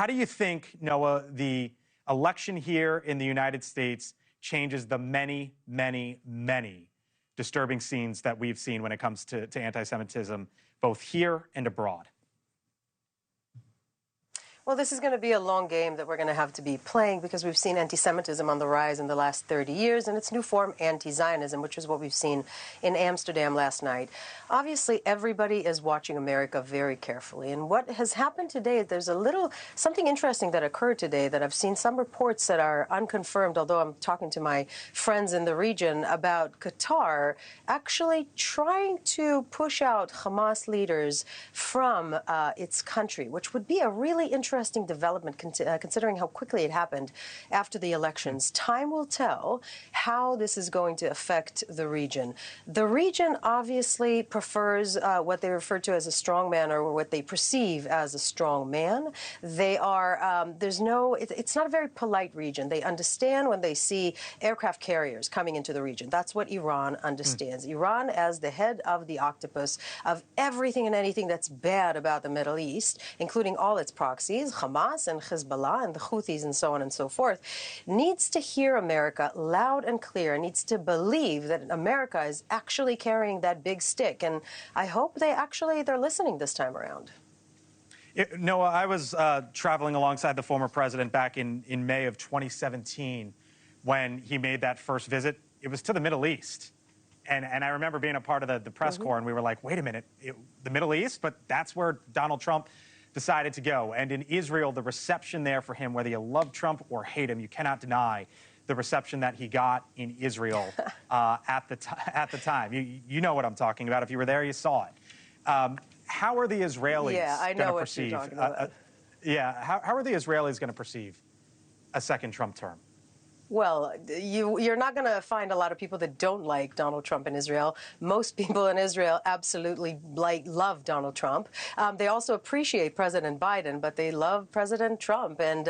How do you think, Noah, the election here in the United States changes the many, many, many disturbing scenes that we've seen when it comes to anti-Semitism, both here and abroad? Well, this is going to be a long game that we're going to have to be playing because we've seen anti-Semitism on the rise in the last 30 years, and its new form, anti-Zionism, which is what we've seen in Amsterdam last night. Obviously, everybody is watching America very carefully, and what has happened today, there's something interesting that occurred today that I've seen some reports that are unconfirmed, although I'm talking to my friends in the region about Qatar actually trying to push out Hamas leaders from its country, which would be a really interesting development considering how quickly it happened after the elections. Time will tell how this is going to affect the region. The region obviously prefers what they refer to as a strong man, or what they perceive as a strong man. They are, it's not a very polite region. They understand when they see aircraft carriers coming into the region. That's what Iran understands. Iran, as the head of the octopus of everything and anything that's bad about the Middle East, including all its proxies, Hamas and Hezbollah and the Houthis and so on and so forth, needs to hear America loud and clear, needs to believe that America is actually carrying that big stick. And I hope they're listening this time around. Noah, I was traveling alongside the former president back in May of 2017 when he made that first visit. It was to the Middle East. And I remember being a part of the press corps, and we were like, wait a minute, the Middle East? But that's where Donald Trump decided to go. And in Israel, the reception there for him, whether you love Trump or hate him, you cannot deny the reception that he got in Israel at the time. You know what I'm talking about. If you were there, you saw it. How are the Israelis going to perceive? How are the Israelis going to perceive a second Trump term? Well, you're not going to find a lot of people that don't like Donald Trump in Israel. Most people in Israel absolutely love Donald Trump. They also appreciate President Biden, but they love President Trump. And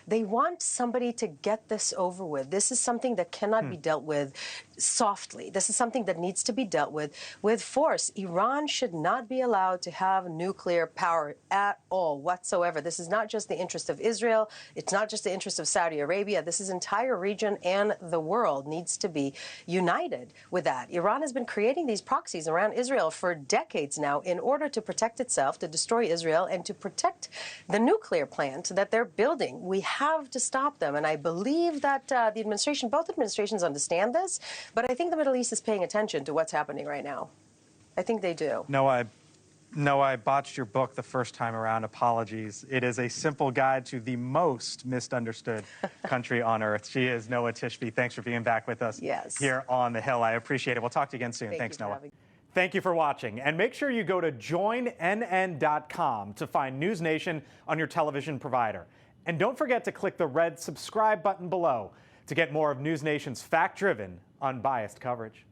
they want somebody to get this over with. This is something that cannot be dealt with softly. This is something that needs to be dealt with force. Iran should not be allowed to have nuclear power at all whatsoever. This is not just the interest of Israel. It's not just the interest of Saudi Arabia. This is entire region and the world needs to be united with that. Iran has been creating these proxies around Israel for decades now in order to protect itself, to destroy Israel, and to protect the nuclear plant that they're building. We have to stop them, and I believe that both administrations understand this, but I think the Middle East is paying attention to what's happening right now. I think they do. No, I botched your book the first time around. Apologies. It is a simple guide to the most misunderstood country on earth. She is Noa Tishby. Thanks for being back with us here on the Hill. I appreciate it. We'll talk to you again soon. Thanks, Noa. Thank you for watching. And make sure you go to joinnn.com to find NewsNation on your television provider. And don't forget to click the red subscribe button below to get more of NewsNation's fact-driven, unbiased coverage.